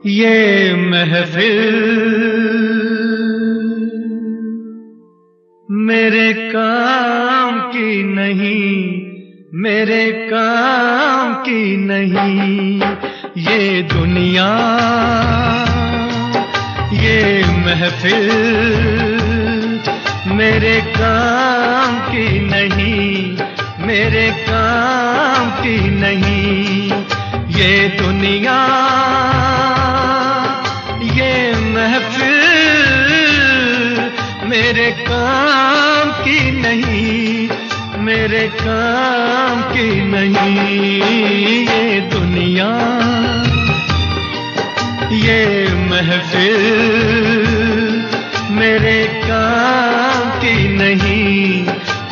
ये महफिल मेरे काम की नहीं, मेरे काम की नहीं। ये दुनिया, ये महफिल मेरे काम की नहीं, मेरे काम की नहीं। ये दुनिया, ये महफिल मेरे काम की नहीं, मेरे काम की नहीं। ये दुनिया, ये महफिल मेरे काम की नहीं,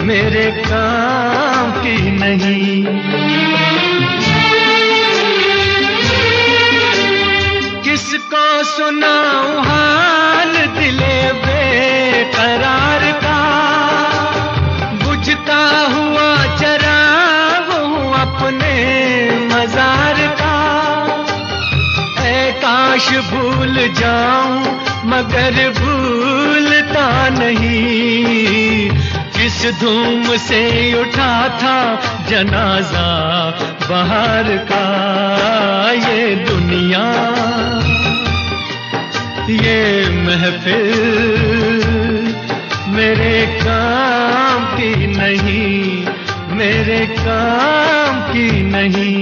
मेरे काम की नहीं। किसको सुनाऊं हाल दिले बेकरार का, बुझता हुआ चराग हूँ अपने मजार का। ऐ काश भूल जाऊं मगर भूलता नहीं, जिस धूम से उठा था जनाजा बहार का। ये दुनिया, ये महफिल मेरे काम की नहीं, मेरे काम की नहीं।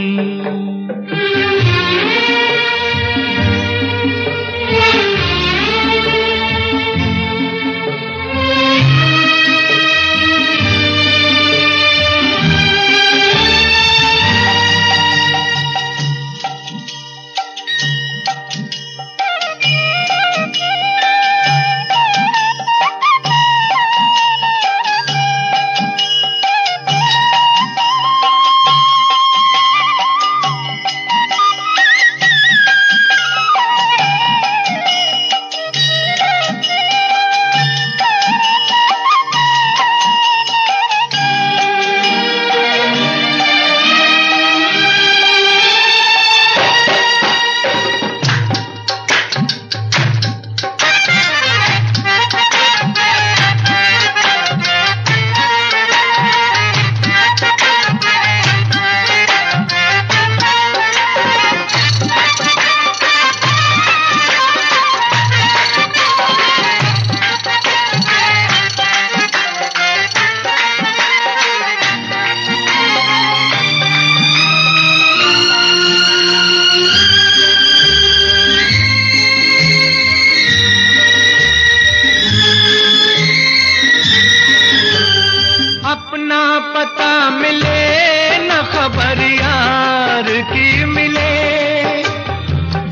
अपना पता मिले न खबर यार की मिले,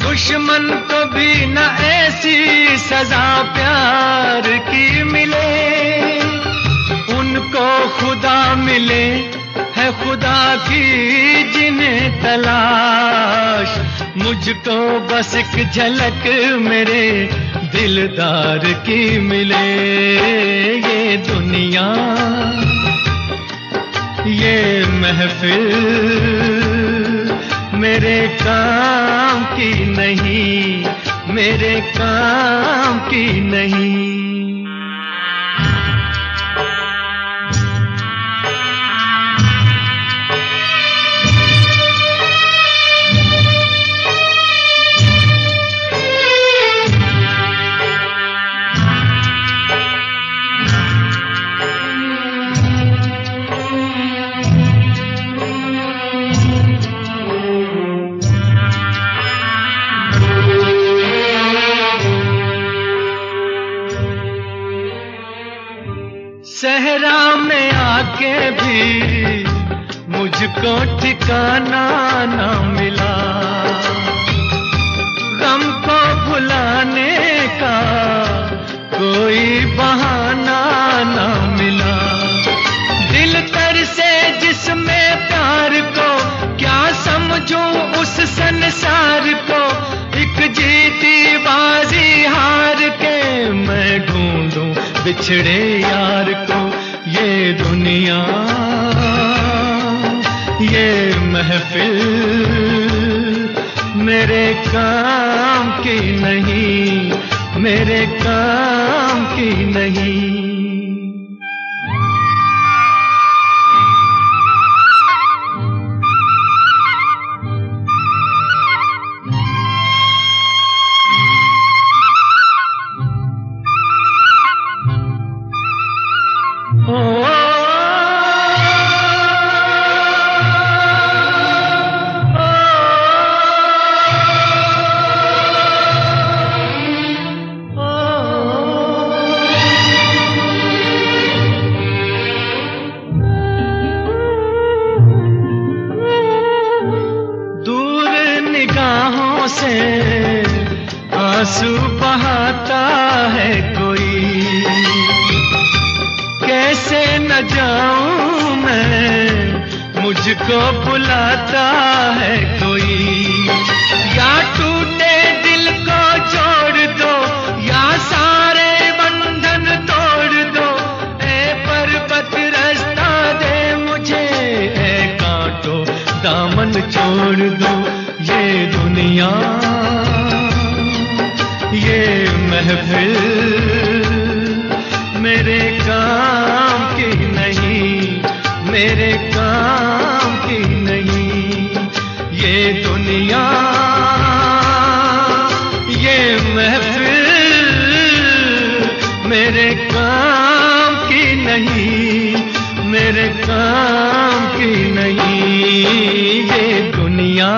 दुश्मन को भी न ऐसी सजा प्यार की मिले। उनको खुदा मिले है खुदा की जिन्हें तलाश, मुझको बस एक झलक मेरे दिलदार की मिले। ये दुनिया, ये महफिल मेरे काम की नहीं, मेरे काम की नहीं। सहरा में आके भी मुझको ठिकाना ना मिला, गम को भुलाने का कोई बहाना ना मिला। दिल तर से जिसमें प्यार को क्या समझूं उस संसार को, एक जीती बाजी हार के मैं ढूंढूं बिछड़े यार को। ये दुनिया, ये महफिल मेरे काम की नहीं, मेरे काम की नहीं। आंसू बहाता है कोई, कैसे न जाऊं मैं, मुझको बुलाता है कोई। या टूटे दिल को जोड़ दो, या सारे बंधन तोड़ दो। ए पर्वत रास्ता दे मुझे, ए कांटो दामन छोड़ दो। ये दुनिया ये महफिल मेरे काम की नहीं, मेरे काम की नहीं। ये दुनिया ये महफिल मेरे काम की नहीं, मेरे काम की नहीं। ये दुनिया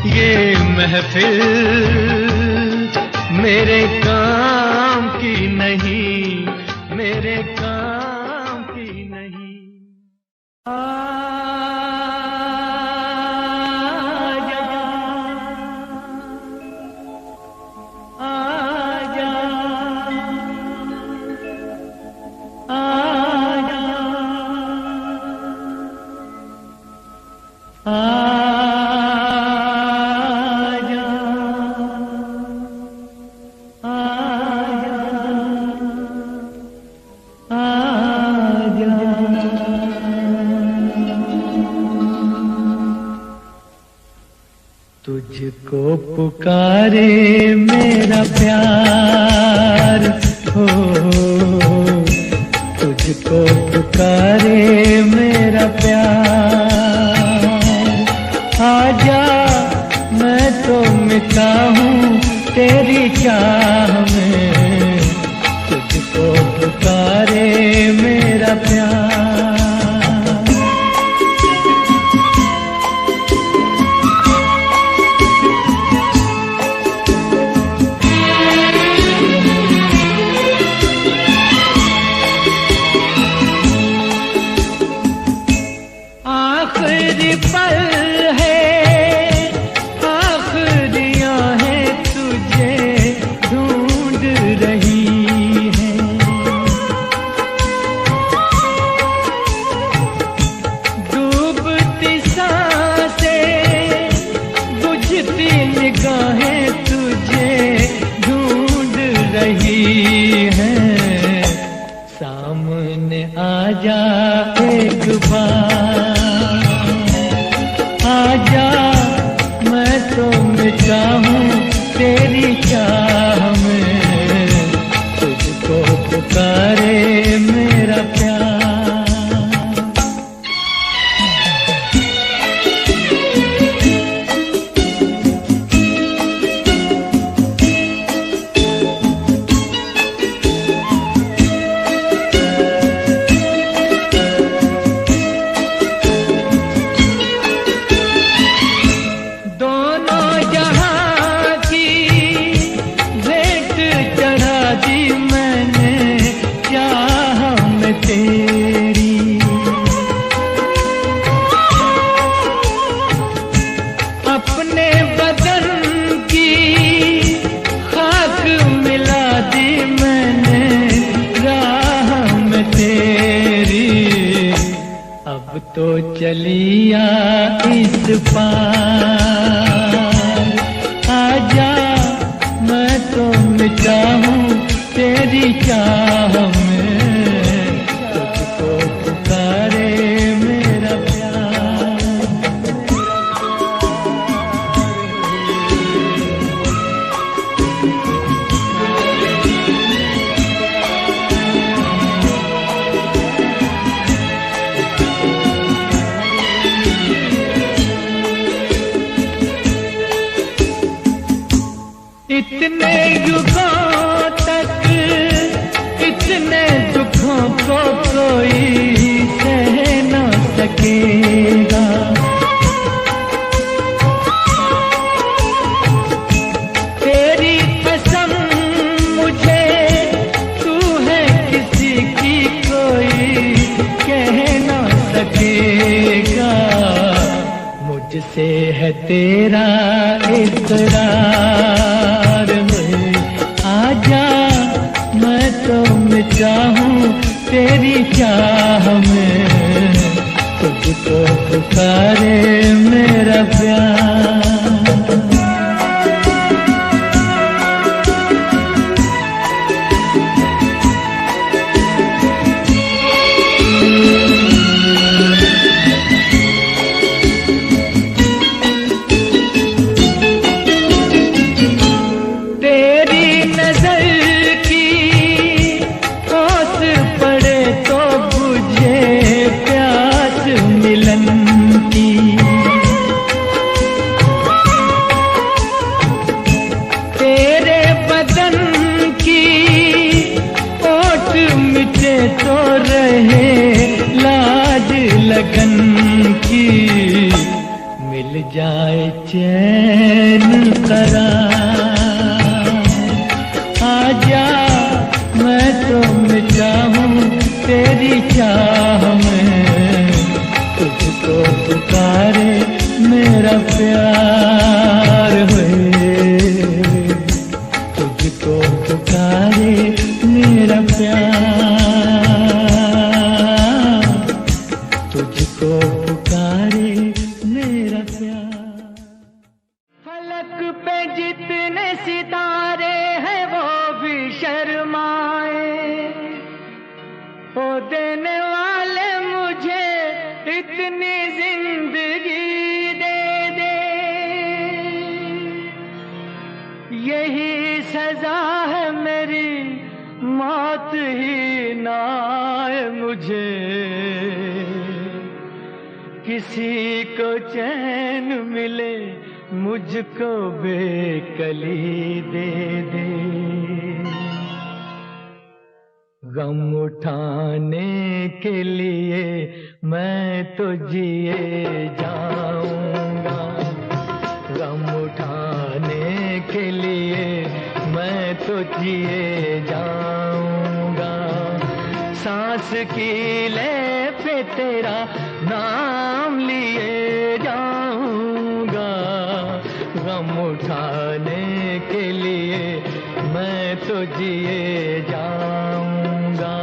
ये महफिल मेरे काम की नहीं, मेरे काम की नहीं। आजा आजा आजा तुझको पुकारे मेरा प्यार हो, तुझको पुकारे मेरा प्यार। आजा मैं तो मिटा हूँ तेरी चाह में, तुझको पुकारे मेरा प्यार। आखिरी पल है, आखिरियां हैं तुझे ढूंढ रही है। डूबती सांसें बुझती निगाहें तुझे ढूंढ रही हैं। सामने आजा एक बार, आजा मैं तो मिटा हूँ तेरी चाह में, तुझको पुकारे मेरा प्यार। अपने बदन की खाक मिला दी मैंने राह में तेरी। अब तो चलिया इस पार, आजा मैं तो मिटा हूँ तेरी चाह में, तुझको पुकारे मेरा प्यार। तेरा इकरार है। आजा मैं तो मिटा हूँ तेरी चाह में, तुझको पुकारे मेरा प्यार। तो रहे लाज लगन की, मिल जाए चैन करार। आजा मैं तो मिटा हूँ तेरी चाह में, तुझको पुकारे मेरा प्यार है, तुझको पुकारे मेरा प्यार, तुझको पुकारे मेरा प्यार। फलक पे जितने सितारे हैं वो भी शर्माए, ओ देने वाले मुझे इतनी जिंदगी दे दे। यही सजा है मेरी, मौत ही ना आए मुझे, किसी को चैन मिले मुझको बेकली दे दे। गम उठाने के लिए मैं तो जिए जाऊंगा, गम उठाने के लिए मैं तो जिए जाऊंगा। सांस की ले पे तेरा नाम लिए जाऊंगा, गम उठाने के लिए मैं तो जिए जाऊंगा।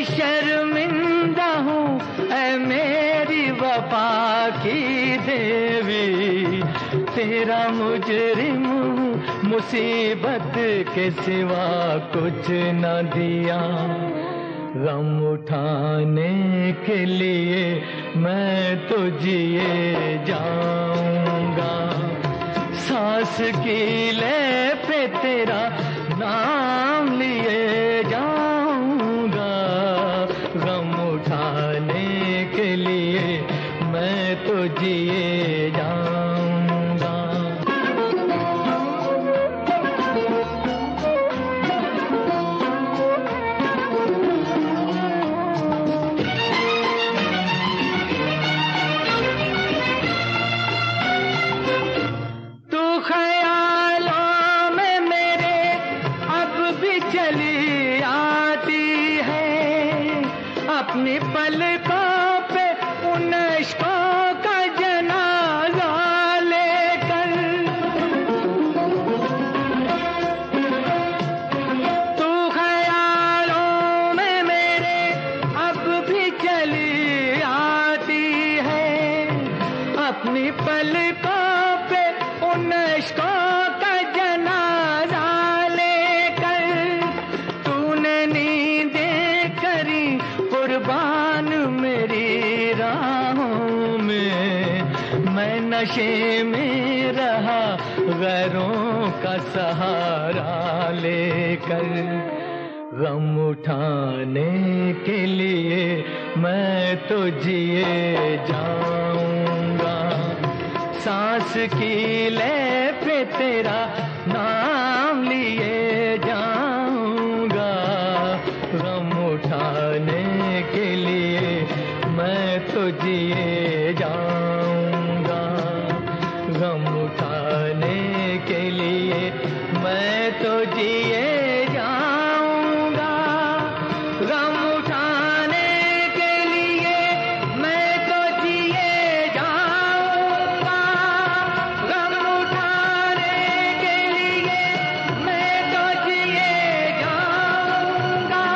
शर्मिंदा हूँ ऐ मेरी वफा की देवी, तेरा मुजरिम मुसीबत के सिवा कुछ न दिया। गम उठाने के लिए मैं तो जिए जाऊंगा, सांस की ले पे तेरा नाम लिए जाऊंगा। गम उठाने के लिए मैं तो जिए जाऊंगा। तू ख्यालों में मेरे अब भी चली आती है, अपनी पलकों पे उन इश्कों का जनाजा लेकर। तू ख्यालों में मेरे अब भी चली आती है, अपनी पलकों पे उन इश्कों का जनाजा लेकर। तूने नींदें करी मेरी राहों में मैं नशे में रहा, गैरों का सहारा लेकर। गम उठाने के लिए मैं तो जिए जाऊंगा, सांस की ले पे तेरा नाम लिए जाऊंगा। गम उठाने के लिए मैं तो जिए जाऊंगा, गम उठाने के लिए मैं तो जिए जाऊंगा, गम उठाने के लिए मैं तो जिए जाऊंगा, गम उठाने के लिए मैं तो जिए जाऊंगा।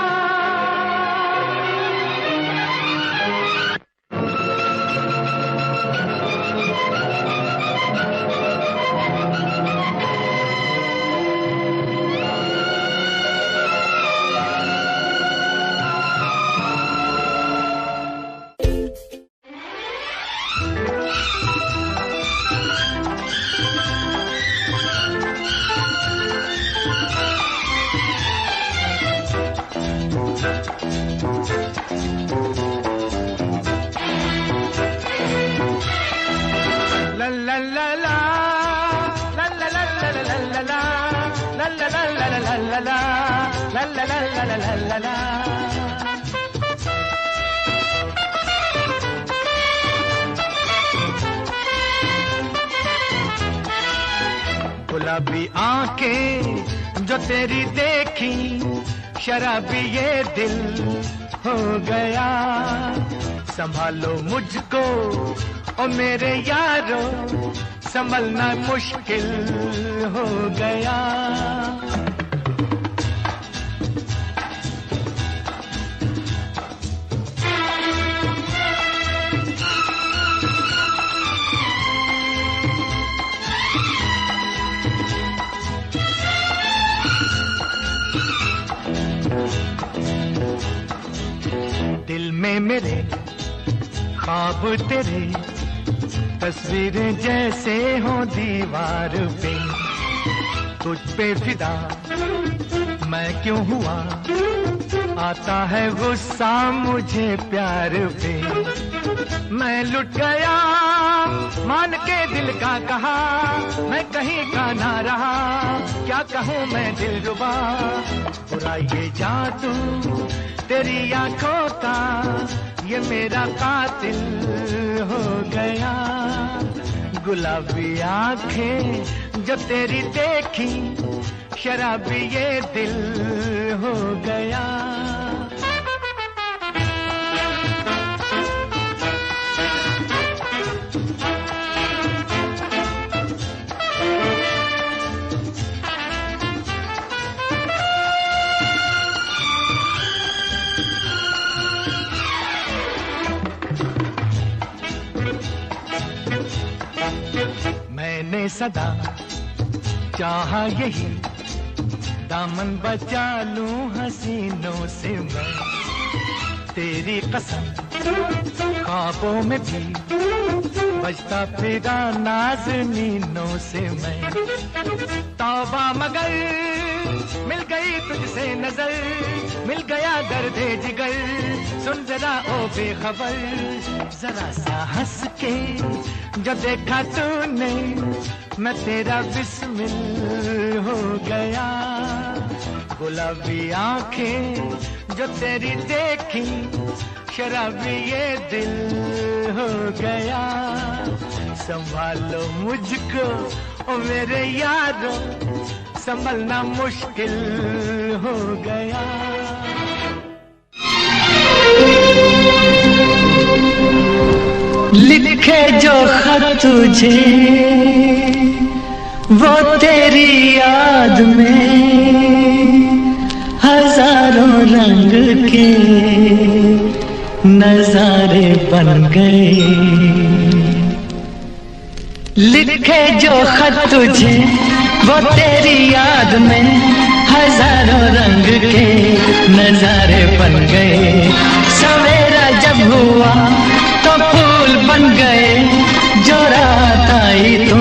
गुलाबी आंखें जो तेरी देखी, शराबी ये दिल हो गया। संभालो मुझको ओ मेरे यारो, संभलना मुश्किल हो गया। दिल में मेरे ख्वाब तेरे, तस्वीरें जैसे हो दीवार पे। तुझ पे फिदा मैं क्यों हुआ, आता है गुस्सा मुझे प्यार पे। मैं लुट गया मान के दिल का कहा, मैं कहीं का ना रहा, क्या कहूँ मैं दिलरुबा। बुरा ये जादू तेरी आंखों का, ये मेरा कातिल हो गया। गुलाबी आंखें जो तेरी देखी, शराबी ये दिल हो गया। मैंने सदा चाहा यही, दामन बचा लूं हसीनों से मैं। तेरी कसम ख्वाबों में भी बजता फिरा नाज़नीनों से मैं। तौबा मगर मिल गई तुझसे नजर, मिल गया दर्दे जिगर। सुन जरा ओ बेखबर, जरा सा हंस के जो देखा तूने, मैं तेरा बिस्मिल हो गया। गुलाबी आंखें जो तेरी देखी, शराबी ये दिल हो गया। संभालो मुझको ओ मेरे यारो, संभलना मुश्किल हो गया। लिखे जो खत तुझे वो तेरी याद में, हजारों रंग के नजारे बन गए। लिखे जो खत तुझे वो तेरी याद में, हजारों रंग के नजारे बन गए। सवेरा जब जब हुआ तो फूल बन गए, जो रात आई तो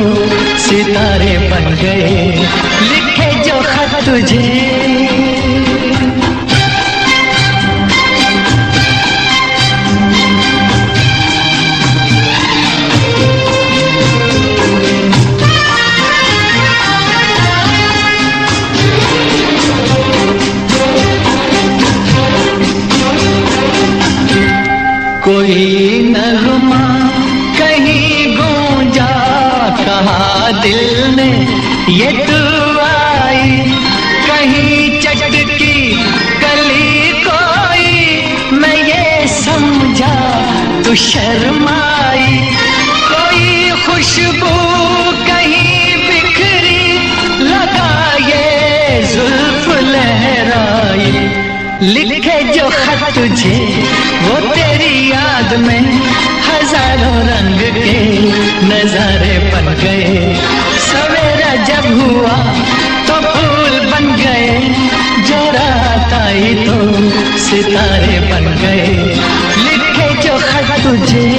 सितारे बन गए, लिखे जो खत तुझे। कोई नगमा कहीं गूंजा, कहा दिल ने ये तू आई, कहीं चटकी कली कोई, मैं ये समझा तू शर्माई, कोई खुशबू कहीं बिखरी, लगा ये जुल्फ लहराई, लिखे जो खत तुझे वो तेरी याद में हजारों रंग के नजारे बन गए, सवेरा जब हुआ तो फूल बन गए, जो रात आई तो सितारे बन गए, लिखे जो खत तुझे।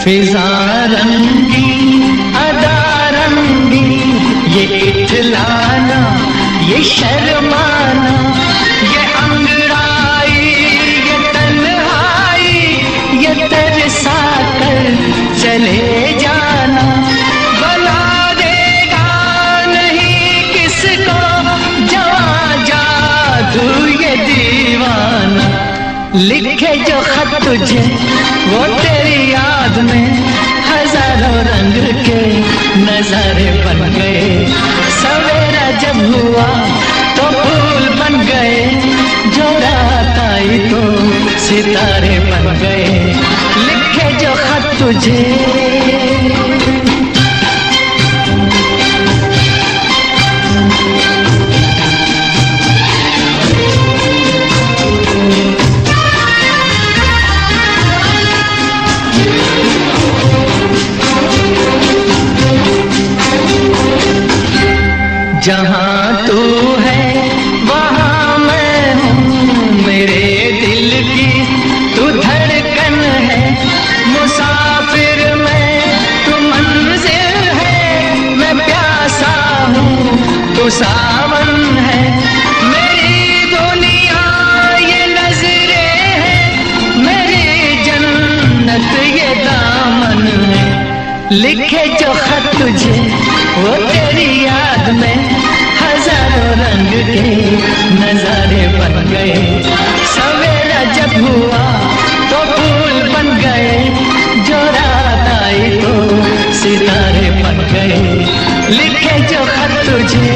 फिजा रंगी अदा रंगी, ये इठलाना ये शर्माना, ये अंगड़ाई ये तन्हाई, ये तरसा कर चले जाना, बना देगा नहीं किसको जवां जादू ये दीवाना, लिखे जो खत तुझे वो तेरी याद में हजारों रंग के नजारे बन गए, सवेरा जब हुआ तो फूल बन गए, जो रात आई तो सितारे बन गए, लिखे जो खत तुझे। जहाँ तू है वहाँ मैं हूँ, मेरे दिल की तू धड़कन है, मुसाफिर मैं तू मंजिल है, मैं प्यासा हूँ तू सावन है, मेरी दुनिया ये नजरें है, मेरी जन्नत ये दामन है, लिखे जो खत तुझे वो तेरी याद में हजारों रंग के नजारे बन गए, सवेरा जब हुआ तो फूल बन गए, जो रात आई तो सितारे बन गए, लिखे जो खत तुझे।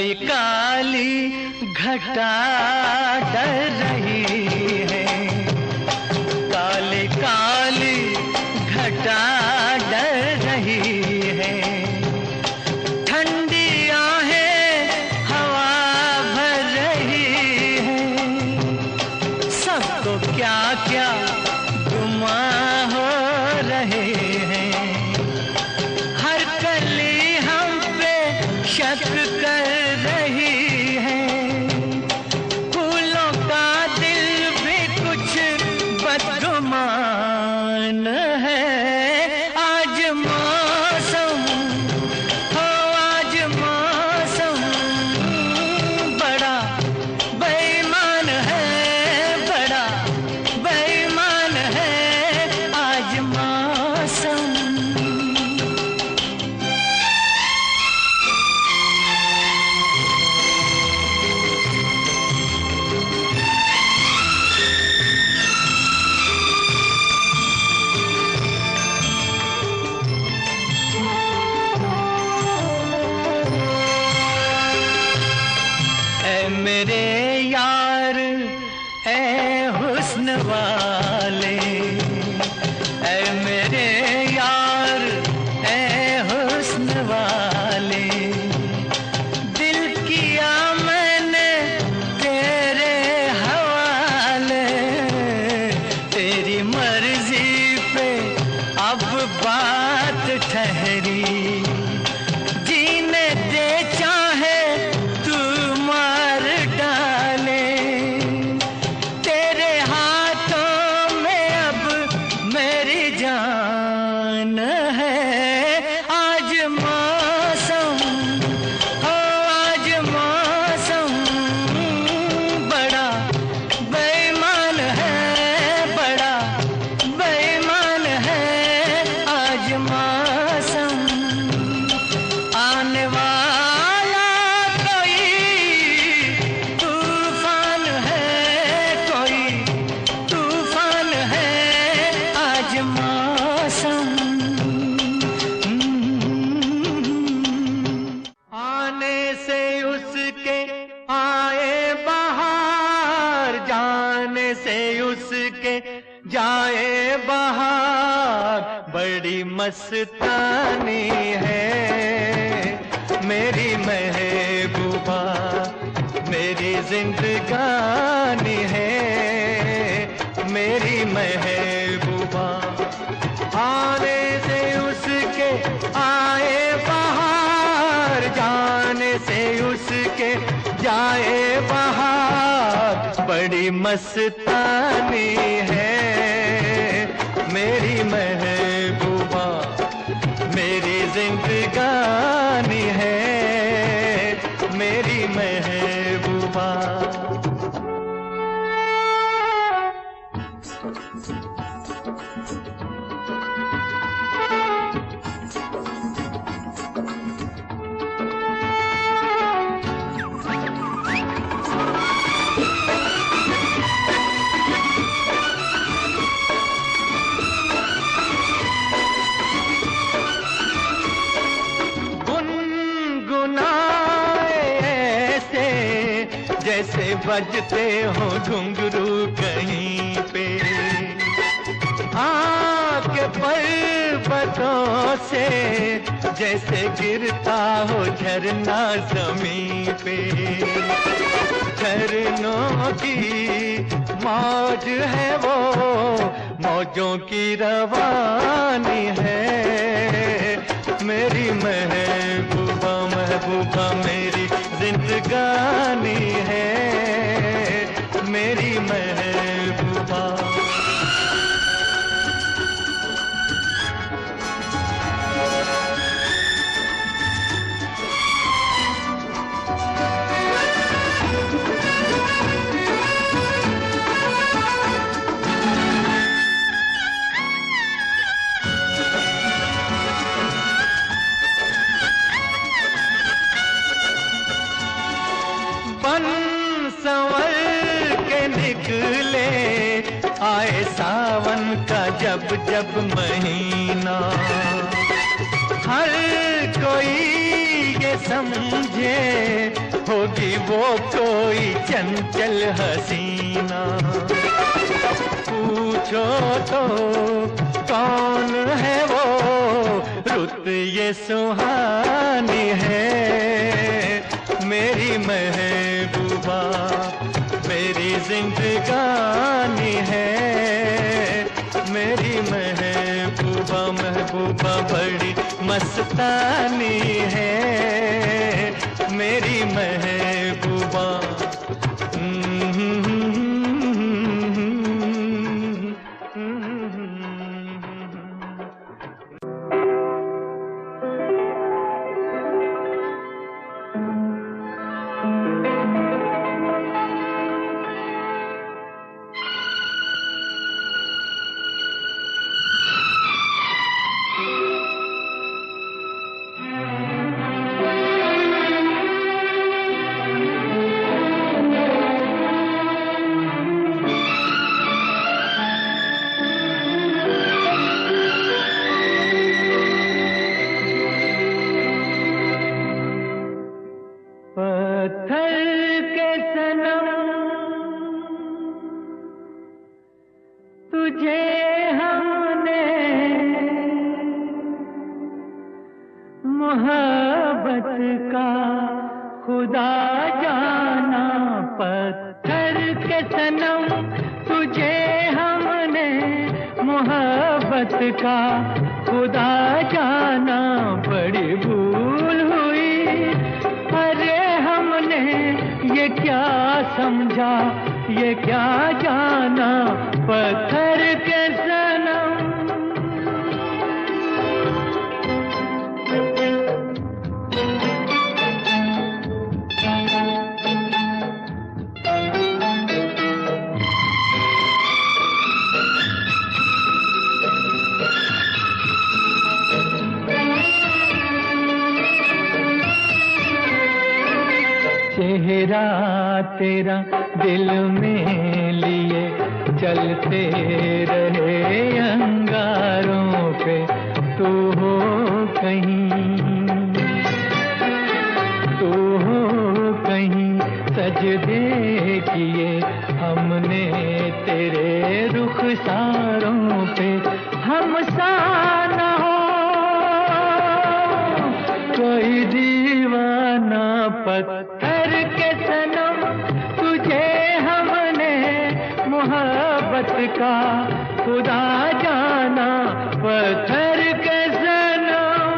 काली काली घटा डर रही है, काली काली घटा डर रही है। ठंडी आहें हवा भर रही है, सबको क्या क्या गुमां हो रहे हैं। हर कली हम पे शक कर रही है, फूलों का दिल भी कुछ बदगुमान है। आज मौसम हो, आज मौसम बड़ा बेईमान है, बड़ा बेईमान है आज मौसम। ऐ मेरे यार ऐ हुस्न वाले, ऐ मेरे यार ऐ हुस्न वाले, दिल किया मैंने तेरे हवाले। तेरी मर्जी पे अब बात ठहरी, जीने दे चाहे तू मार डाले। तेरे हाथों में अब मेरी जान है। आज मौसम हो, आज मौसम बड़ा बेईमान है, बड़ा बेईमान है आज मौसम। आने वाला कोई तूफान है, कोई तूफान है आज मौसम। आने से उसके आए बहार, जाने से उसके जाए बहार। बड़ी मस्तानी है मेरी महबूबा, मेरी जिंदगानी है मेरी महबूबा। आने से उसके आए बहार, जाने से उसके जाए बहार। बड़ी मस्तानी है मेरी महबूबा, मेरी जिंदगानी है मेरी महबूबा। जैसे बजते हो घुंघरू कहीं पे, आके पर्वतों से जैसे गिरता हो झरना जमीन पे। झरनों की मौज है वो, मौजों की रवानी है मेरी महबूबा। महबूबा मेरी जिंदगानी है मेरी महबूबा। संवर के निकले आए सावन का जब जब महीना, हर कोई ये समझे होगी वो कोई चंचल हसीना। पूछो तो कौन है वो, रुत ये सुहानी है। मेरी महबूबा मेरी जिंदगानी है। मेरी महबूबा महबूबा बड़ी मस्तानी है। मेरी महबूबा का खुदा जाना बड़ी भूल हुई। अरे हमने ये क्या समझा, ये क्या जाना पत्थर के सनम। चेहरा तेरा दिल में लिए चलते रहे अंगारों पे। तू हो कहीं सजदे किए हमने तेरे रुखसारों पे। हम सा न हो कोई दीवाना पत्थर के सनम। तुझे हमने मोहब्बत का खुदा जाना पत्थर के सनम।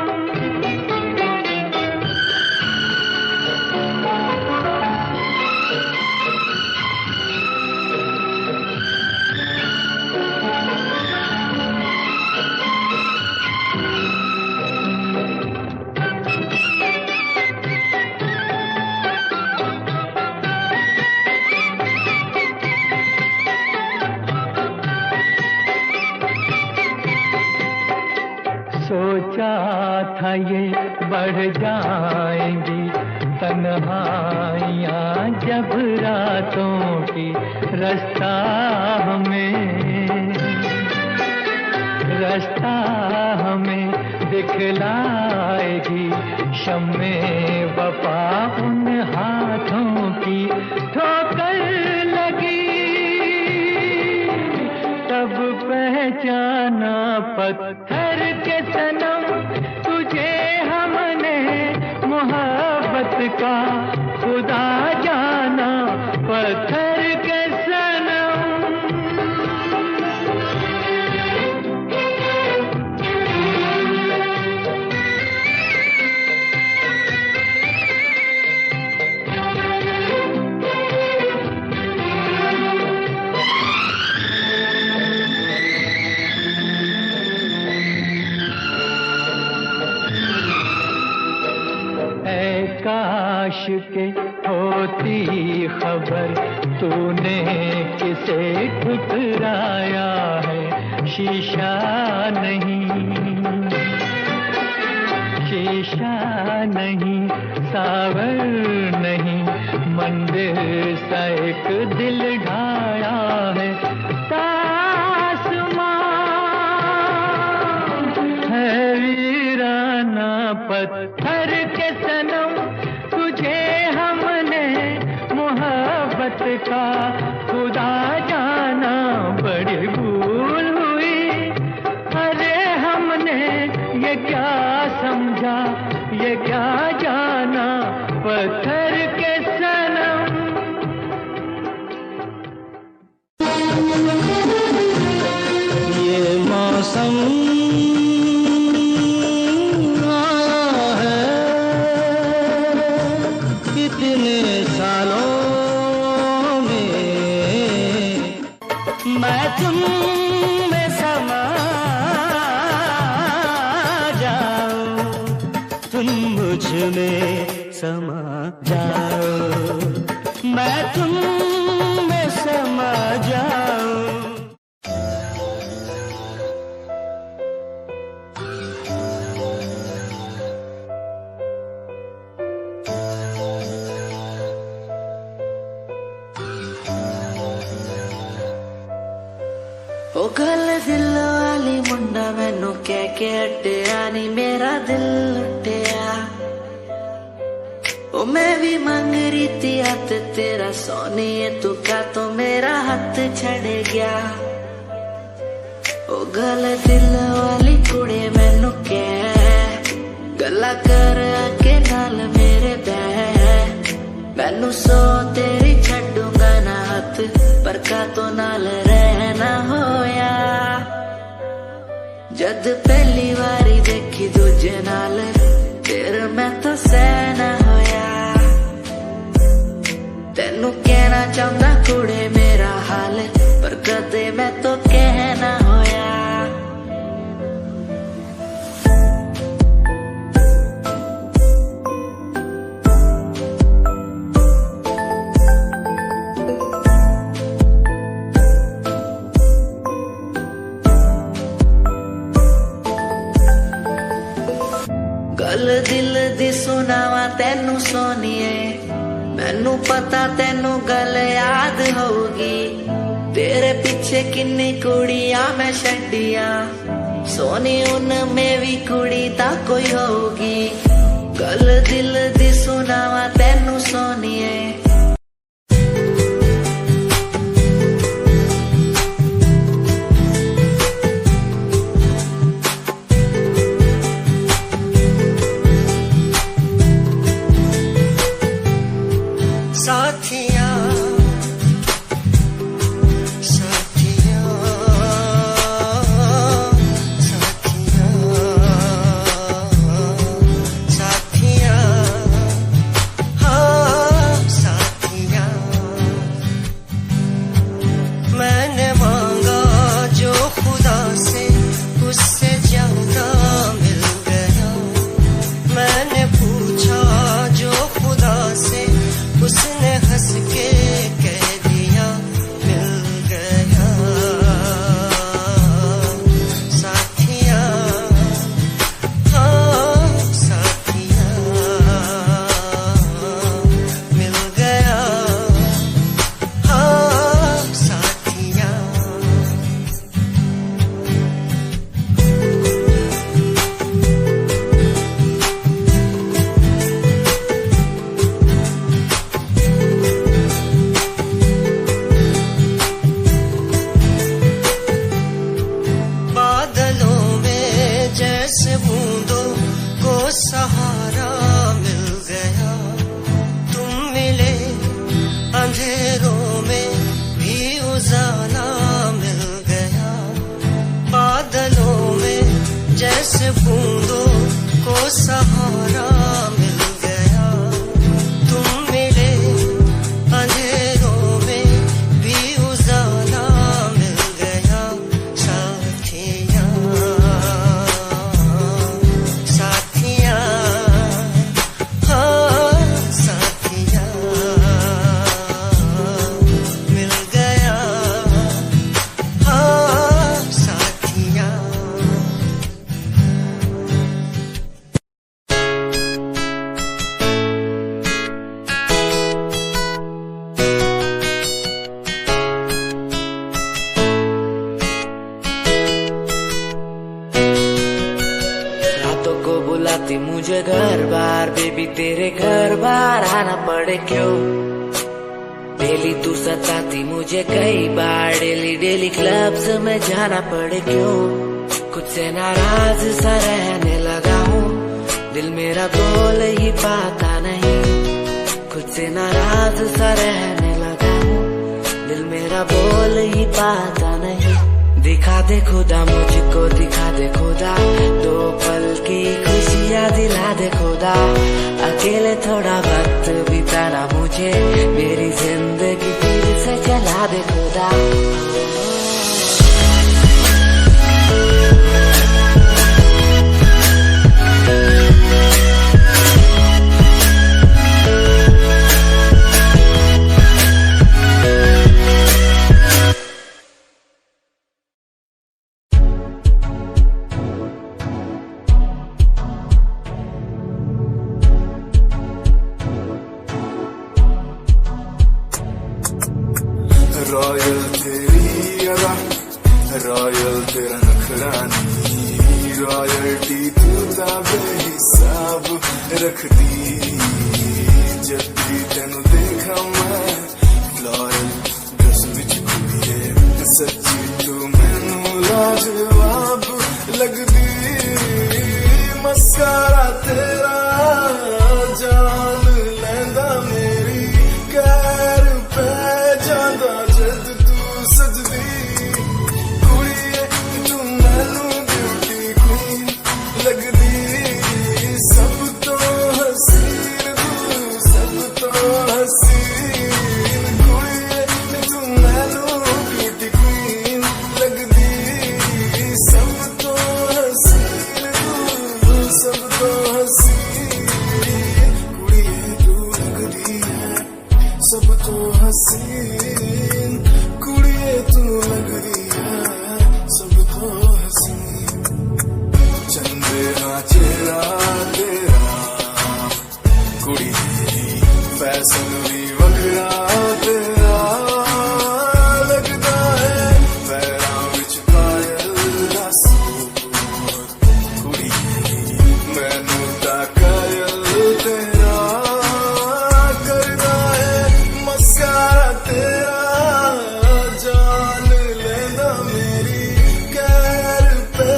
सोचा था ये बढ़ जाएंगी तन्हाइयाँ जब रातों की। रास्ता हमें दिखलाएगी शम्मे वफा उन हाथों की। ठोकर लगी तब पहचाना पत्थर के सनम। तुझे हमने मोहब्बत का खुदा जाना पत्थर के सनम। काश के होती खबर तूने किसे ठुकराया है। शीशा नहीं सावर नहीं मंदिर सा एक दिल ढाया है। तासमान है वीराना पत्थर के सनम। तुझे हमने ये क्या समझा, ये क्या जाना पत्थर के सनम। ये मौसम आया है कितने सालों में, मैं तुम में समा जाऊं, तुम मुझ में समा जाओ, मैं तुम में समा जाऊं। ओ गल दिल वाली मुंडा मैनू कह के हटिया नी मेरा दिल लुटिया। ओ मैं भी मंग रही थी हाथ तेरा सोनिए, तू का तो मेरा हाथ छड़ गया। ओ गल दिल वाली कुड़े मैनू कह गल्ला कर आके नाल मेरे बह, मैनू सो तेरी छड्डूंगा ना हाथ, पर का तो नाल रहना होया। जद पहली बारी देखी दूजे नाल तेरे मैं तो सहना होया। तेनू कहना चाहता कुड़े मेरा हाल, पर कदे मैं तो कहना होया। गल दिल दी सुनावा तेनू सोनिए, मैनू पता तेनू गल याद होगी। तेरे पीछे किन्नी कुड़ियां मैं छड्डियां, सोनी उनमें भी कुड़ी ता कोई होगी। गल दिल दी सुनावा तेनू सोनिए। साथिया साथिया साथिया साथिया हाँ साथिया, मैंने मांगा जो खुदा से उससे ज्यादा मिल गया। मैंने पूछा जो खुदा से उसने हंस के कह दिया मिल गया। साथिया हाँ साथिया मिल गया। हाँ साथिया सहारा मिल गया। तुम मिले अंधेरों में भी उजाला मिल गया। बादलों में जैसे बूंदों को सहारा मिल गया। तुम मिले अंधेरों में भी उजाला मिल गया। साथिया बुलाती मुझे घर बार, बेबी तेरे घर बार आना पड़े क्यों। डेली तू सताती मुझे कई बार, डेली डेली क्लब्स में जाना पड़े क्यों। खुद से नाराज सा रहने क्या बोल ही पाता नहीं। दिखा दे खुदा मुझको, दिखा दे खुदा, दो पल की खुशियाँ दिला दे खुदा। अकेले थोड़ा वक्त बिताना मुझे, मेरी जिंदगी फिर से चला दे खुदा। रॉयल तेरी अदा, रॉयल तेरा नखरानी, रॉयल्टी तू ता बेहिसाब रखदी। जब भी तेनू देखा मैं फ्लोरल ड्रेस विच कुड़िए, सच्ची तू मैनू लाजवाब लगदी। मस्कारा तेरा जान लैंदा मेरी, कैर पै जांदा जद तू सजदी। कुड़िए तू मैनू ब्यूटी क्वीन लगदी, सब तो हसीन तू, सब तो हसीन। कुड़िए तू मैनू ब्यूटी क्वीन लगदी, सब तो हसीन तू, सब तो हसीन। कुड़िए तू लगदी है सब तो हसीन, कुड़िए तू लगदी है सब तो हसीन। चंदेरा चेहरा तेरा कुड़िए, फैशन भी वगरा तेरा लगदा है। पैरां विच पायल दा सूट कुड़िए, मैनू तां कायल तेरा करदा है। मस्कारा तेरा जान लेंदा मेरी, कैर पै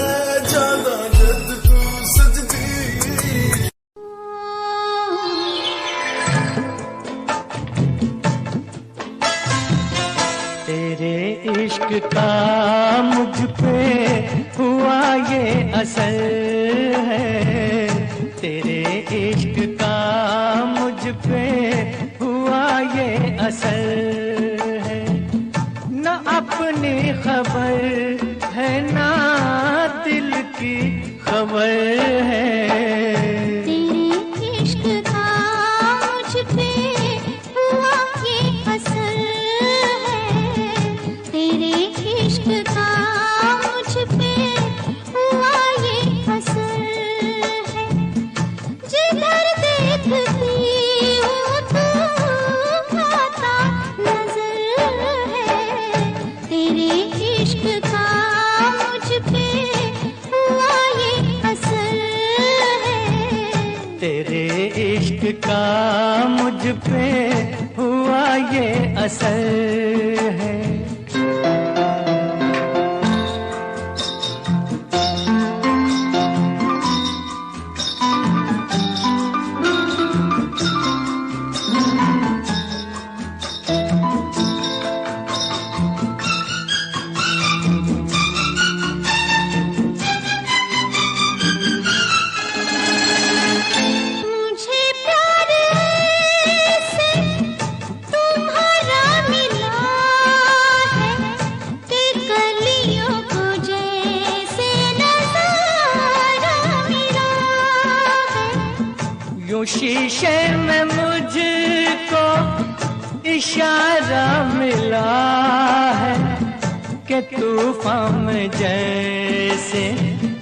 जांदा जद तू सजदी। तेरे इश्क का मुझ पे हुआ ये असर है, तेरे इश्क का मुझ पे हुआ ये असर है। न अपनी खबर है ना दिल की खबर है। तेरे इश्क का मुझ पे हुआ ये असर है, तेरे इश्क का मुझ पे हुआ ये असर है। जिधर देखती हूँ तू आता नजर है, तेरे इश्क का मुझ पे हुआ ये असर है। तेरे इश्क का मुझ पे हुआ ये असर है। मुझे प्यार से तुम्हारा मिला है, कि कलियों को जैसे नजारा मिला है। यूं शीशे में मुझको इशारा मिला है, कि तूफान में जैसे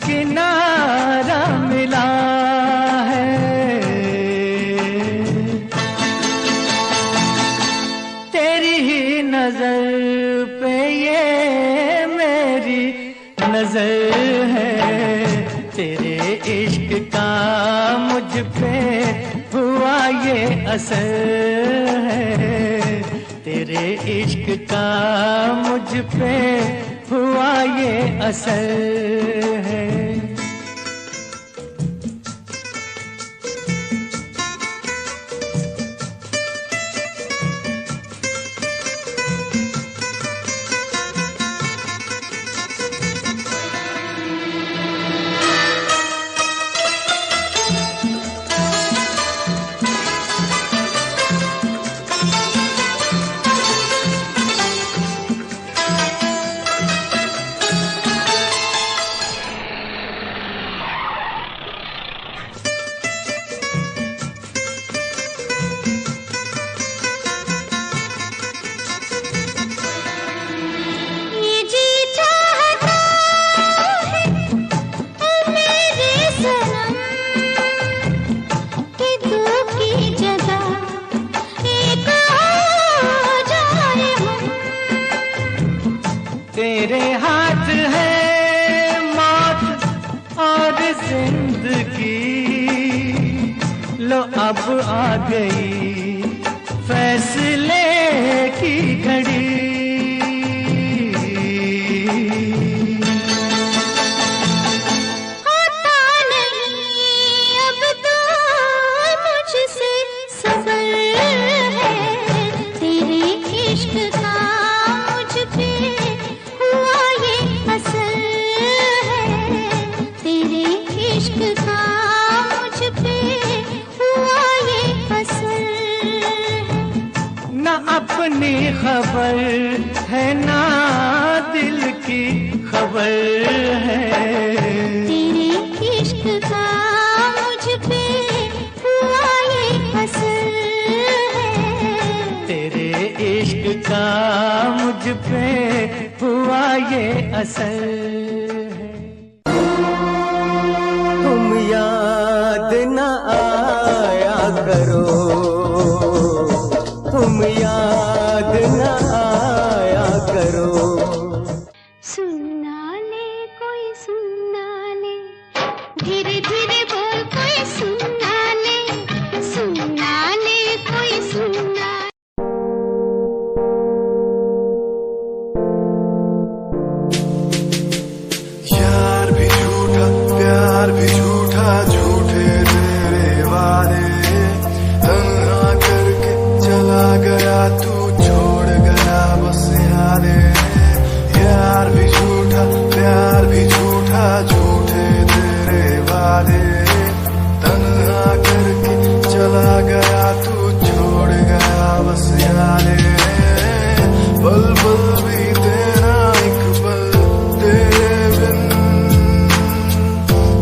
किनारा मिला है। तेरी ही नजर पे ये मेरी नजर है, तेरे इश्क का मुझ पे हुआ ये असर है। तेरे इश्क का मुझ पे हुआ ये असर है। जिंदगी लो अब आ गई फैसले की घड़ी। अपनी खबर है ना दिल की खबर है, तेरे इश्क का मुझ पे हुआ ये असर है, तेरे इश्क का मुझ पे हुआ ये असर है। तुम याद न आया करो, तुम याद न आया करो। सुनना ले कोई सुनना ले, धीरे धीरे बोल कोई सुनना ले, सुनना ले कोई सुनना। यार भी झूठा प्यार भी झूठा, झूठे तेरे वादे, तन्हा करके चला गया तू, छोड़ गया बस यादें। यार भी झूठा प्यार भी झूठा, झूठे तेरे वादे, तन्हा करके चला गया तू, छोड़ गया बस यादें। पल पल भी तेरा एक पल तेरे बिन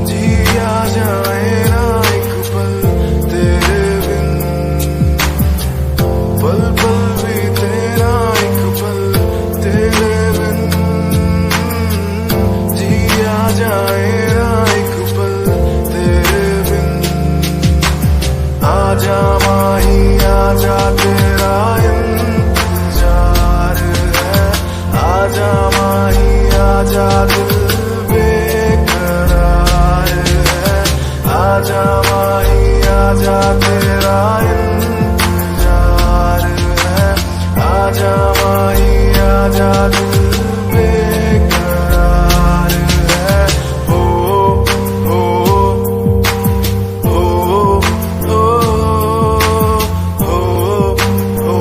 जिया जाए ना, एक पल तेरे बिन। पल पल भी तेरा एक पल तेरे बिन जिया जाए ना, एक पल तेरे बिन। आजा माही आजा तेरा इंतजार है, आजा माही आजा दिल बेकरार है, आजा माही आजा तेरा इंतजार है, आजा माही आजा दिल बेकरार है। ओ ओ ओ ओ ओ ओ।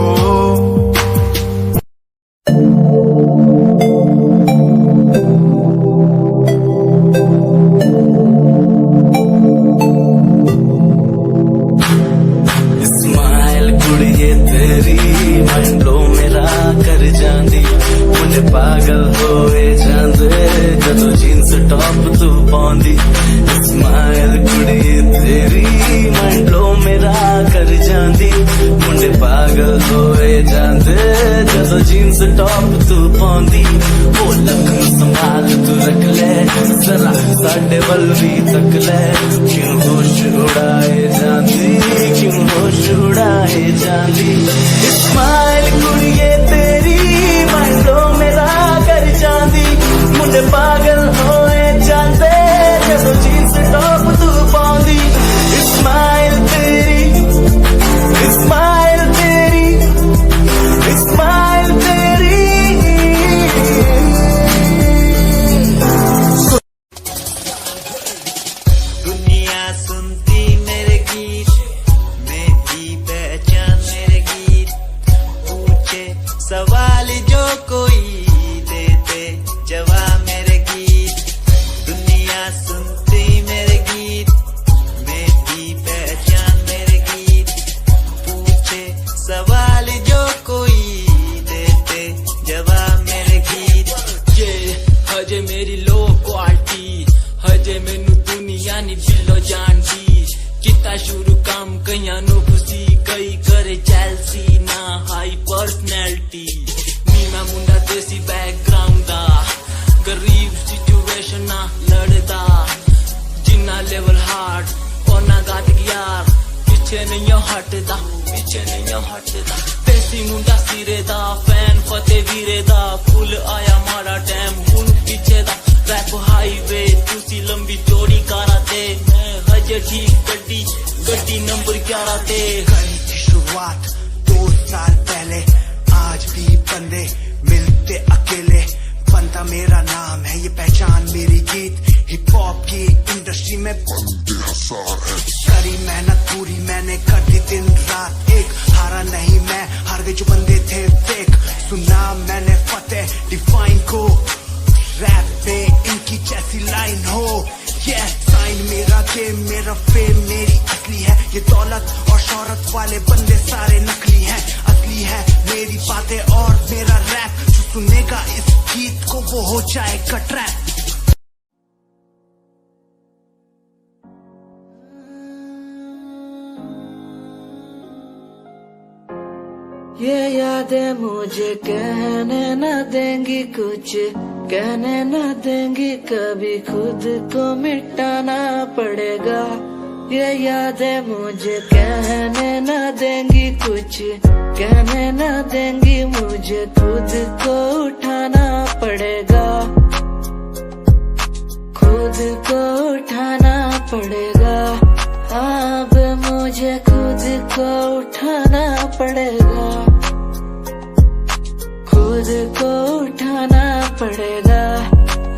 स्माइल कुड़िए तेरी मंडलो मेरा कर जांदी, मुझे पागल होए जांदे जदों जीन्स टॉप तू पाउंदी। स्माइल कुड़िए तेरी मंडलो मेरा कर जांदी, मुझे पागल होए जांदे जदों जीन्स टॉप तू पाउंदी। वो लक संभाल तू रख ले जरा साडे वल भी तक ले, क्यों होश उड़ाए जांदी, क्यों होश उड़ाए जांदी। स्माइल कुड़िए तेरी मंडलो मेरा कर जांदी, मुंडे पागल होए जांदे जदों जीन्स टॉप तू पाउंदी। स्माइल तेरी स्माइल तेरी स्माइल तेरी। दुनिया सुनती मेरे गीत, मेरी पहचान मेरे गीत, पूछे सवाल जो कोई देते जवाब मेरे गीत। दुनिया सुनती मेरे गीत, मेरी पहचान मेरे गीत, पूछे सवाल जो कोई देते जवाब मेरे गीत। ये हजे मेरी लो क्वालिटी, हजे मैनू दुनिया नी बिलो जानदी। किता शुरू काम कईयां नू खुशी, कई करे जैलसी ना हाई पर्सनैलिटी। मीना मुंडा देसी बैकग्राउंड दा, गरीब सिचुएशन ना लड़दा। जिन्ना लेवल हार्ड ओना गात यार, पीछे नहीं हटदा, पीछे नहीं हटदा। देसी मुंडा सिरे दा, फैन फतेह वीरे दा, फुल आया माड़ा टाइम हुन पीछे दा। ट्रैक हाईवे तुसी लंबी चौड़ी कारा ते मैं हजे ठीक गड्डी गड्डी नंबर 11 ते करी थी शुरुआत 2 साल पहले, आज भी बंदे मिलते अकेले। बनता मेरा नाम है, ये पहचान मेरी गीत, हिप हॉप की इंडस्ट्री में करी मेहनत पूरी मैंने, कर दी दिन रात एक, हारा नहीं मैं, हार गए जो बंदे थे फेक। सुना मैंने फतेह डिफाइन को, रैप पे इनकी जैसी लाइन हो। ये साइन मेरा गेम, मेरा फेम मेरी असली है, ये दौलत और शोहरत वाले बंदे सारे नकली हैं। असली है मेरी बातें और मेरा रैप, जो सुनेगा इस गीत को वो हो जाएगा ट्रैप। ये यादें मुझे कहने न देंगी कुछ, कहने न देंगी कभी, खुद को मिटाना पड़ेगा। ये यादें मुझे कहने न देंगी कुछ, कहने न देंगी मुझे, खुद को उठाना पड़ेगा, खुद को उठाना पड़ेगा। अब मुझे खुद को उठाना पड़ेगा, खुद को उठाना पड़ेगा।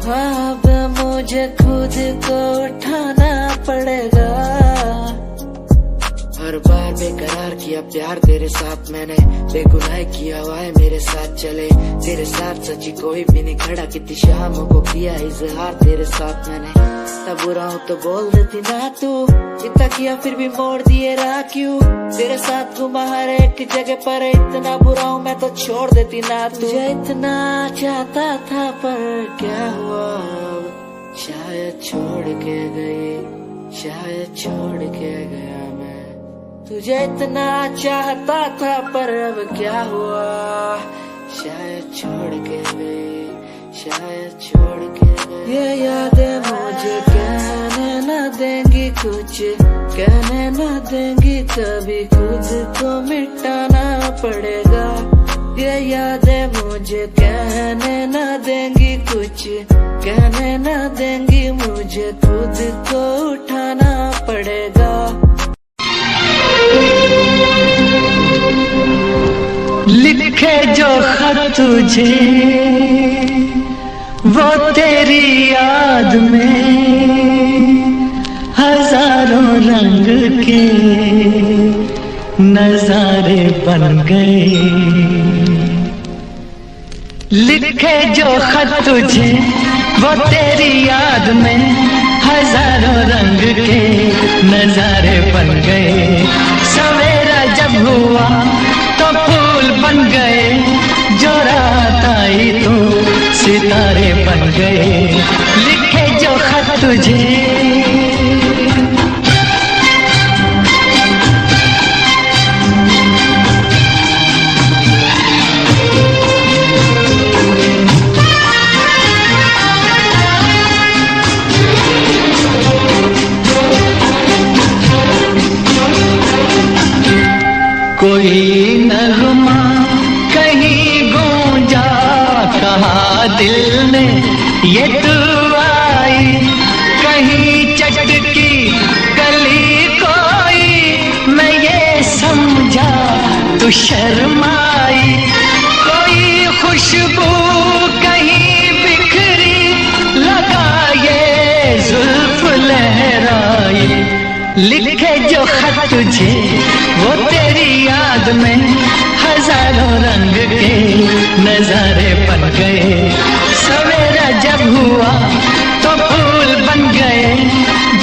अब मुझे खुद को उठाना पड़ेगा। हर बार बेकरार किया प्यार तेरे साथ मैंने, बेगुनाह किया हुआ है मेरे साथ चले, तेरे साथ सच्ची कोई भी नहीं खड़ा, कितनी शामों को किया इजहार तेरे साथ मैंने। तब बुरा हूँ तो बोल देती ना तू, इतना किया फिर भी मोड़ दिए राह क्यों, तेरे साथ घुमा हर एक जगह पर, इतना बुरा हूँ मैं तो छोड़ देती ना तू। तुझे इतना चाहता था पर क्या हुआ, शायद छोड़ के गई, शायद छोड़ के गया मैं। तुझे इतना चाहता था पर अब क्या हुआ, शायद छोड़ के गई, शायद छोड़ के गई। ये यादें मुझे कहने न देंगी कुछ, कहने न देंगी कभी, खुद को मिटाना पड़ेगा। ये यादें मुझे कहने न देंगी कुछ, कहने न देंगी मुझे, खुद को उठाना पड़ेगा। लिखे जो खत तुझे वो तेरी याद में हजारों रंग के नजारे बन गए। लिखे जो खत तुझे वो तेरी याद में हजारों रंग के नजारे बन गए। सवेरा जब हुआ तो फूल बन गए, जो रात आई तो सितारे बन गए। लिखे जो खत तुझे कोई नगमा कहीं गूंजा, कहा दिल ने ये दुआई, कहीं चटकी गली कोई, मैं ये समझा तू शर्माई। कोई खुशबू कहीं बिखरी, लगा ये जुल्फ लहराई। लिखे जो खत तुझे वो तेरी याद में हजारों रंग के नजारे बन गए। सवेरा जब हुआ तो फूल बन गए,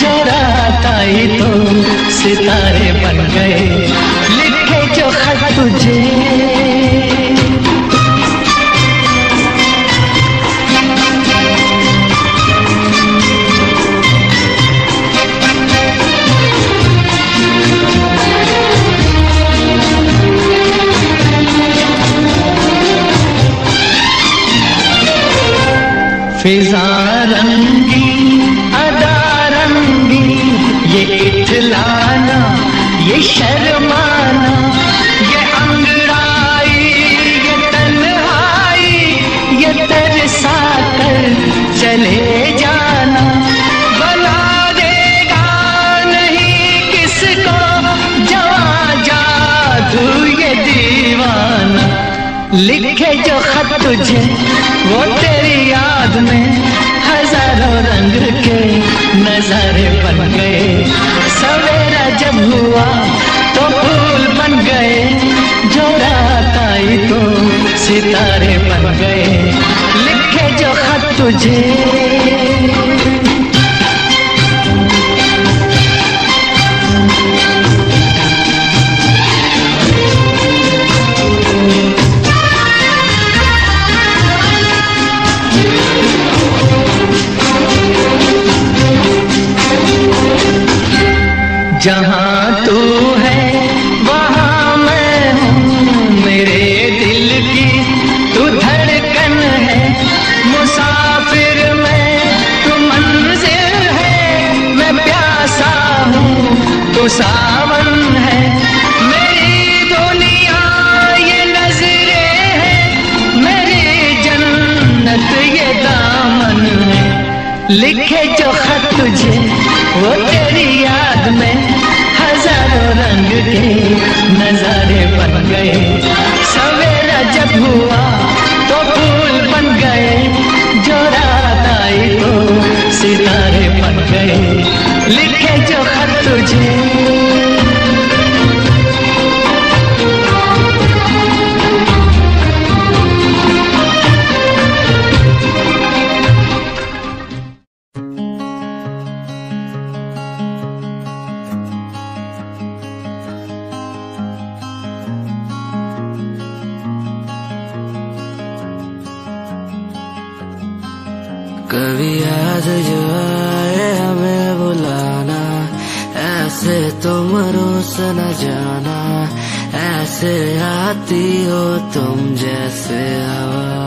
जो रात आई तो सितारे बन गए। लिखे जो खत तुझे फिजा रंगी अदा रंगी, ये इठलाना ये शर्माना, ये अंगड़ाई ये तन्हाई, ये तरसा कर चले लिखे जो खत तुझे वो तेरी याद में हजारों रंग के नजारे बन गए। सवेरा जब हुआ तो फूल बन गए, जो रात आई तो सितारे बन गए। लिखे जो खत तुझे जहाँ तू है वहाँ मैं हूँ, मेरे दिल की तू धड़कन है। मुसाफिर मैं तू मंजिल है, मैं प्यासा हूँ तू सावन है। मेरी दुनिया ये नजरें है, मेरी जन्नत ये दामन है। लिखे जो खत तुझे वो तेरी याद में हजारों रंग के नजारे बन गए। सवेरा जब हुआ तो फूल बन गए, जो रात आई तो सितारे बन गए। लिखे जो खत तुझे कभी याद जो आए हमें बुलाना, ऐसे तुम रोस न जाना। ऐसे आती हो तुम जैसे हवा,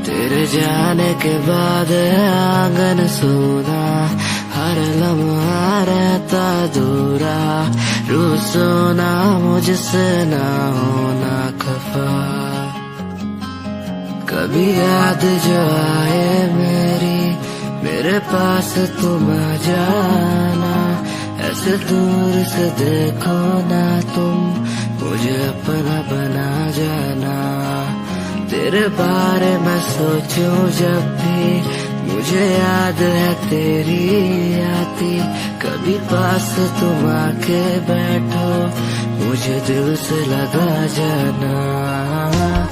तेरे जाने के बाद आंगन सूना। हर लम्हा रहता दूरा, रूसो ना मुझसे ना होना खफा। कभी याद जो आए मेरे पास तुम आ जाना। ऐसे दूर से देखो ना तुम, मुझे अपना बना जाना। तेरे बारे में सोचूं जब भी, मुझे याद है तेरी आती। कभी पास तुम आके बैठो, मुझे दिल से लगा जाना।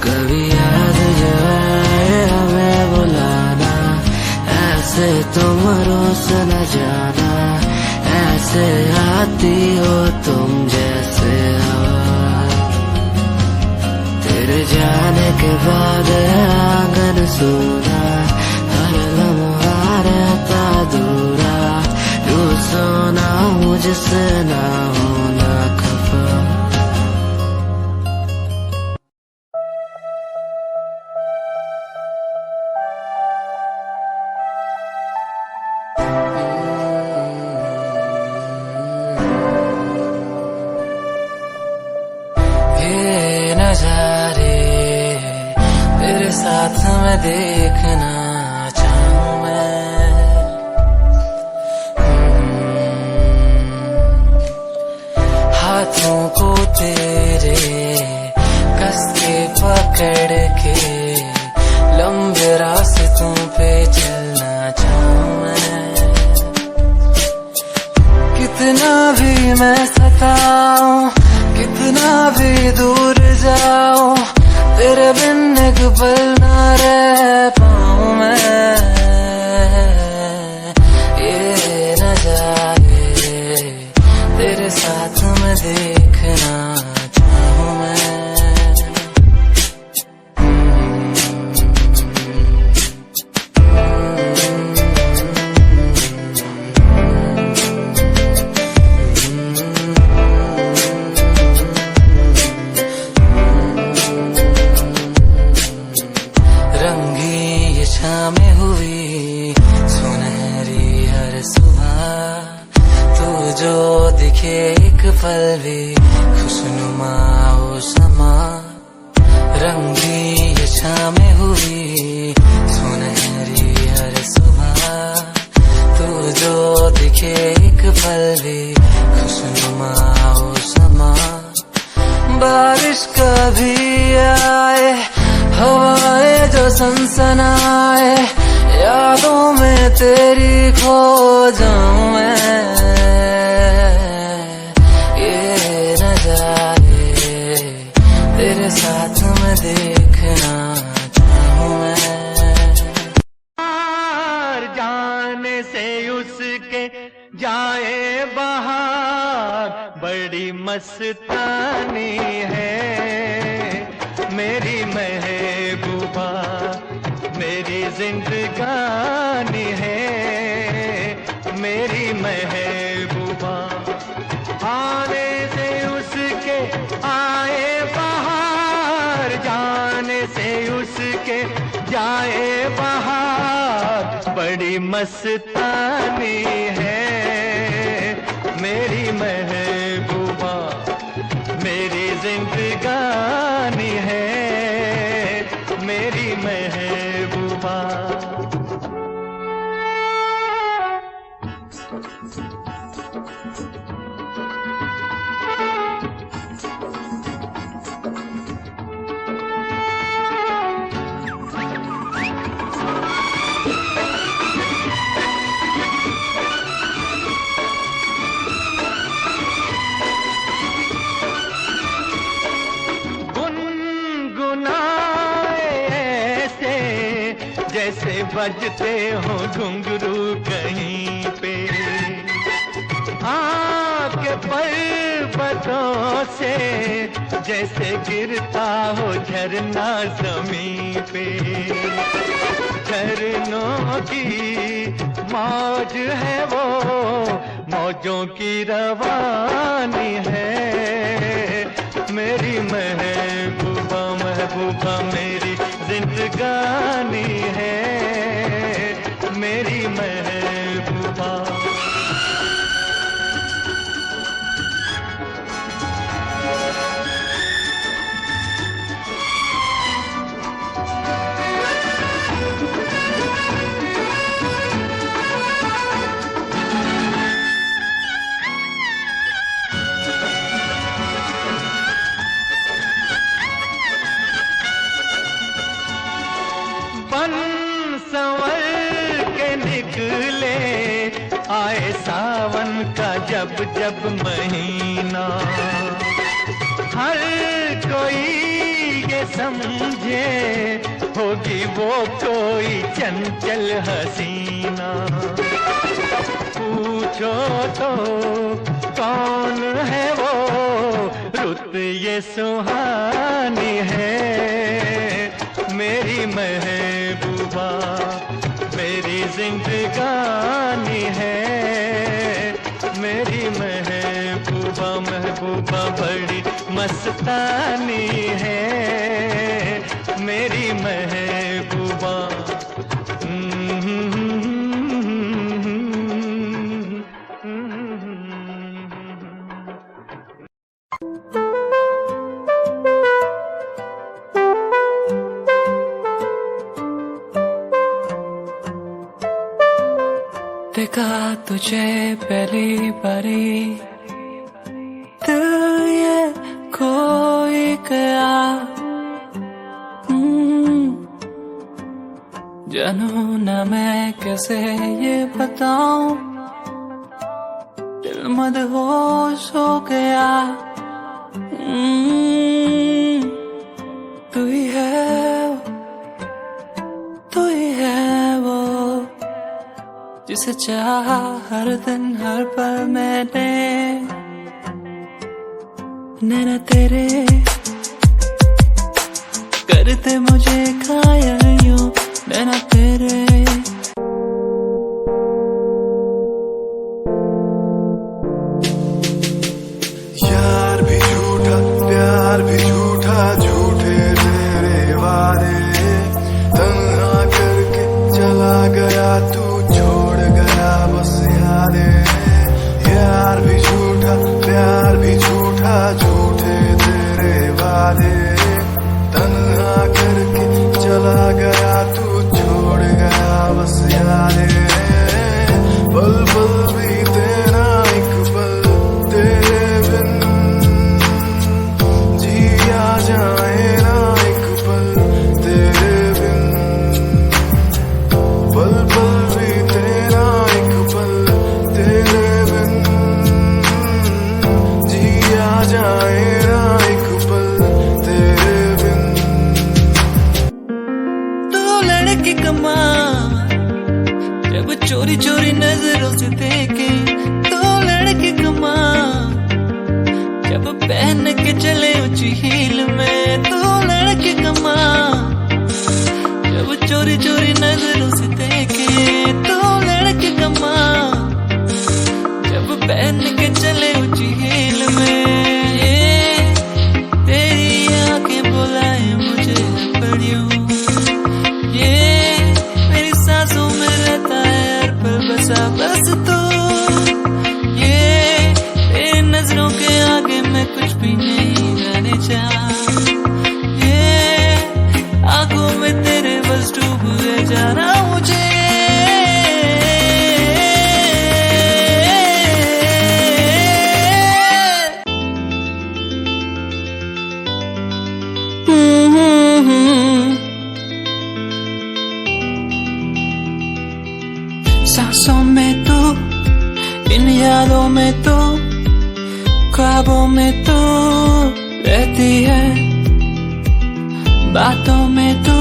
कभी याद जो आए हमें बुलाना, ऐसे तुम रोस न जाना। ऐसे आती हो तुम जैसे हवा, तेरे जाने के बाद आंगन सूना। हर लम्हा रहता दूरा, रूसो ना मुझसे ना होना खफा। ये नजारे तेरे साथ में देखना चाहूं मैं। हाथों को तेरे कस के पकड़ के, लंबे रास्तों पे चलना चाहूं मैं। कितना भी मैं सताऊं, कितना भी दूर जाऊं, तेरे बिन एक पल ना रह पाऊं मैं। ये नजारे तेरे साथ में देखना चाहूं मैं। में हुई सुनहरी हर सुबह, तू जो दिखे एक पल भी खुशनुमा हो समा। रंगी ये शामें हुई सुनहरी हर सुबह, तू जो दिखे एक पल भी खुशनुमा हो समा। बारिश का कभी आए हवाएं जो सनसनाए, यादों में तेरी खो जाऊं मैं। ये नजारे तेरे साथ में देखना चाहूं मैं। जाने से उसके जाए बहार, बड़ी मस्तानी है मेरी महबूबा, मेरी जिंदगानी है मेरी महबूबा। आने से उसके आए बहार, जाने से उसके जाए बहार, बड़ी मस्तानी है मेरी महबूबा, मेरी जिंदगानी है मेरी महबूबा। जैसे बजते हो घुंघरू कहीं पे, आपके पर्वतों से जैसे गिरता हो झरना जमीन पे। झरनों की मौज है वो, मौजों की रवानी है मेरी महबूबा, महबूबा मेरी जिंदगानी है मेरी महबूबा। संवर के निकले आए सावन का जब जब महीना, हर कोई ये समझे होगी वो कोई चंचल हसीना। पूछो तो कौन है वो, रुत ये सुहानी है मेरी महबूबा, मेरी जिंदगानी है मेरी महबूबा, महबूबा बड़ी मस्तानी है मेरी महबूबा। देखा तुझे पहली बारी, दिल ये खोई गया। जानू ना मैं कैसे ये बताऊं, दिल मदहोश हो गया। तू ही है, तू ही है वो जिसे चाहा हर दिन हर पल मैंने। नैना तेरे करते मुझे घायल यूं, नैना तेरे। यार भी झूठा प्यार भी झूठा, झूठे तेरे वादे, तन्हा करके चला गया तू, छोड़ गया बस यादें। यार भी झूठा प्यार भी झूठा, झूठे तेरे वादे, तन्हा करके चला गया तू, छोड़ गया पहन के चले ऊंची हील में। ये तेरी आंखें बुलाए मुझे पड़ियों, ये मेरी सांसों में रहता है हर पल बसा बस तू। ये तेरी नजरों के आगे मैं कुछ भी नहीं रहने चाह, ये आंखों में तेरे बस डूब गए जाना मुझे। सांसों में तो, इन यादों में तो, ख्वाबों में तो रहती है, बातों में तो,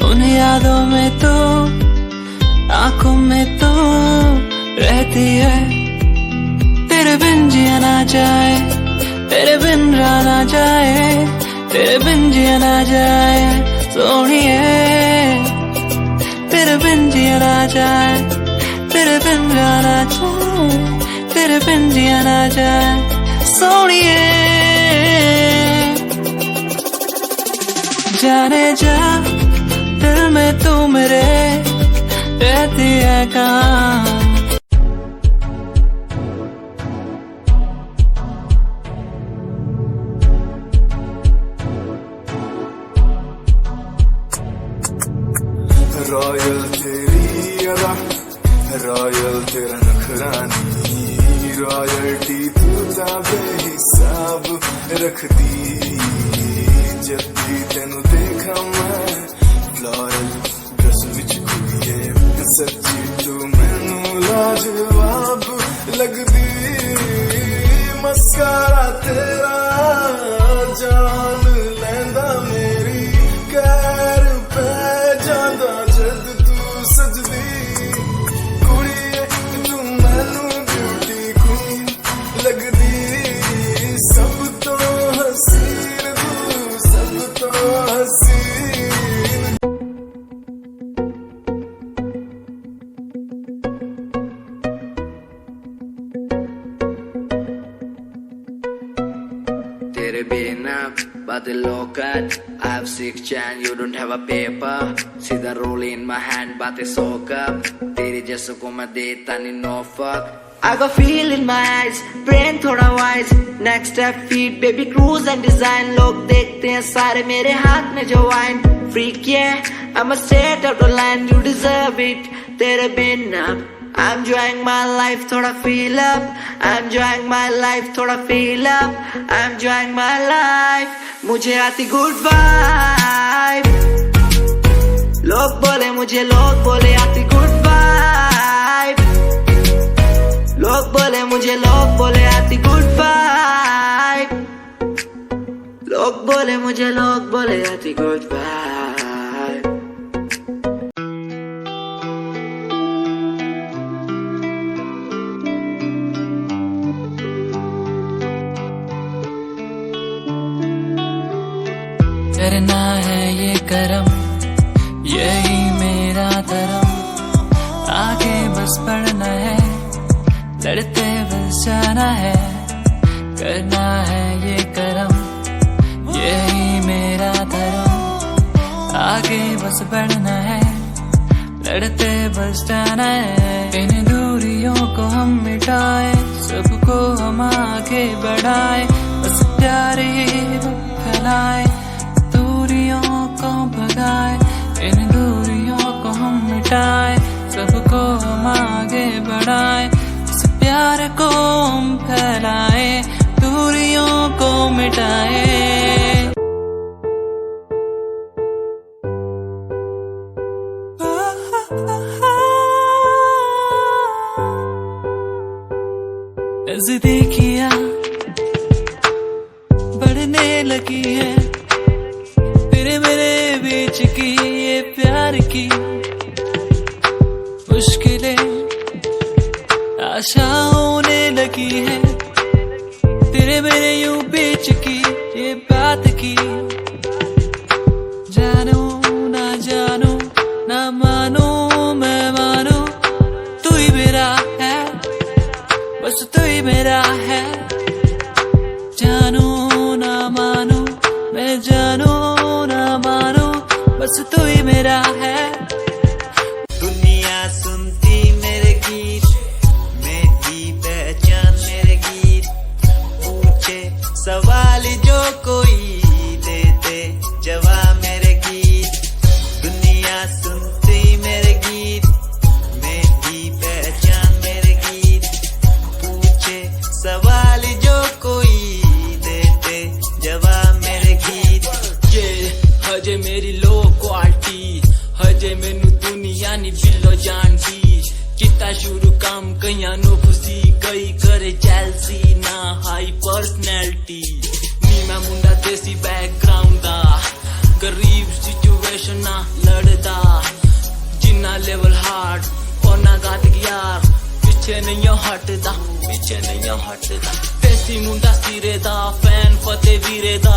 उन यादों में तो, आंखों में तो रहती है। तेरे बिन जिया ना जाए, तेरे बिन रहा ना जाए, तेरे बिन जिया ना जाए सोनिए, तेरे बिन जिया ना जाए, तेरे बिन रहा ना जाए, तेरे बिन जिया ना जाए सोनिए। जाने जा दिल में तू मेरे रहती है कहाँ। रॉयल तेरी अदा, रॉयल तेरा नखरानी, रॉयल्टी तू बेहिसाब रखदी। जब भी तेनू देखा मैं फ्लोरल ड्रेस विच कुड़िए, सच्ची तू मैनू लाजवाब लगदी। मस्कारा तेरा जान लैंदा मेरी, कैर पे जांदा जद तू सजदी। कुड़िए तू मैनू ब्यूटी क्वीन लगदी, सब तो हसीन तू, सब तो हसीन। तेरे बिना बादलों का I have 6 chan, you don't have a paper. सीधा roll in my hand, बातें सोकर तेरे जैसों को मैं देता नहीं no fuck. I got feel in my eyes, brain थोड़ा wise. Next step feet, baby cruise and design. लोग देखते हैं सारे मेरे हाथ में जो wine. Freak yeah, I'm a straight out of line, you deserve it. तेरे बिना I'm enjoying my life, थोड़ा feel up. I'm enjoying my life, थोड़ा feel up. I'm enjoying my life, मुझे आती good vibe. लोग बोले मुझे, लोग बोले आती good vibe. लोग बोले मुझे, लोग बोले आती good vibe. लोग बोले मुझे, लोग बोले आती good vibe. करना है ये करम, यही मेरा धर्म, आगे बस बढ़ना है, लड़ते बस जाना है। करना है ये करम, यही मेरा धर्म, आगे बस बढ़ना है, लड़ते बस जाना है। इन दूरियों को हम मिटाए, सबको हम आगे बढ़ाए, बस प्यार ही फैलाए, को भगाए। इन दूरियों को हम मिटाए, सबको हम आगे बढ़ाए, इस प्यार को हम फैलाए, दूरियों को मिटाए। नजदीकियां बढ़ने लगी है, तेरे मेरे बीच की ये प्यार की मुश्किलें आशा होने लगी है, तेरे मेरे यूं बीच की ये बात की। जानू ना जानू, ना मानू मैं मानू, तू ही मेरा है, बस बस तू ही मेरा है। जानू ना मानू मैं, जानू ना मानू, बस तू ही मेरा है। दुनिया सुनती मेरे गीत, मेरी पहचान मेरे गीत, पूछे सवाल जो कोई देते जवाब मेरे गीत। दुनिया सुनती मेरे गीत, मेरी पहचान मेरे गीत, पूछे सवाल जो कोई देते जवाब मेरे गीत। ये हजे मेरी लो क्वालिटी, हजे मैनू दुनिया नी बिल्लो जानदी। किता शुरू काम कईयां नो खुशी, कई करे चैलसी ना हाई पर्सनैलिटी। नी मैं मुंडा देसी बैकग्राउंड दा, गरीब सिचुएशन ना लड़दा। जिन्ना लेवल हार्ड ओना गात यार, पीछे नहीं हटदा, पीछे नहीं हटदा। देसी मुंडा सिरे दा, फैन फतेह वीरे दा।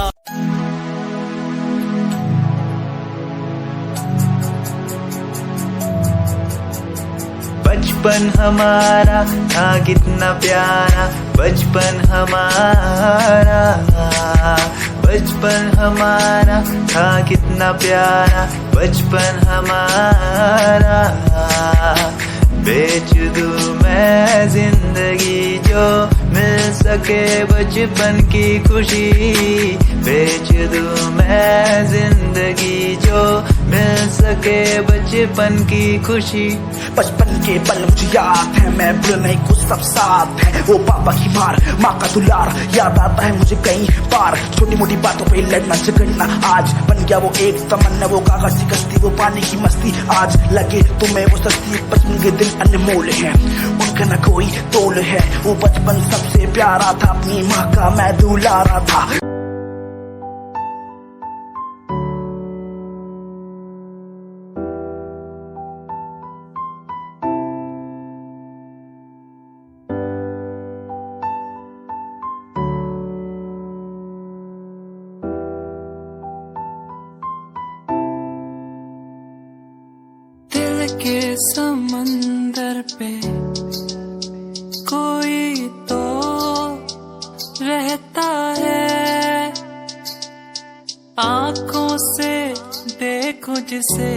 बचपन हमारा था कितना प्यारा, बचपन हमारा, बचपन हमारा था कितना प्यारा, बचपन हमारा। बेच दूं मैं जिंदगी जो मिल सके बचपन की खुशी, बेच दूं मैं जिंदगी जो मिल सके बचपन की खुशी। बचपन के पल मुझे याद है, मैं भूल नहीं कुछ सब साथ है। वो पापा की मार, माँ का दुलार याद आता है मुझे कई बार। छोटी मोटी बातों पे लड़ना झगड़ना आज बन गया वो एक तमन्ना। वो कागज की कश्ती, वो पानी की मस्ती, आज लगे तुम्हें वो सस्ती। बचपन के दिन अनमोल है, उनका न कोई तोल है। वो बचपन सबसे प्यारा था, अपनी माँ का मैं दुलारा था। दिल के समंदर पे कोई तो रहता है, आंखों से देखो जिसे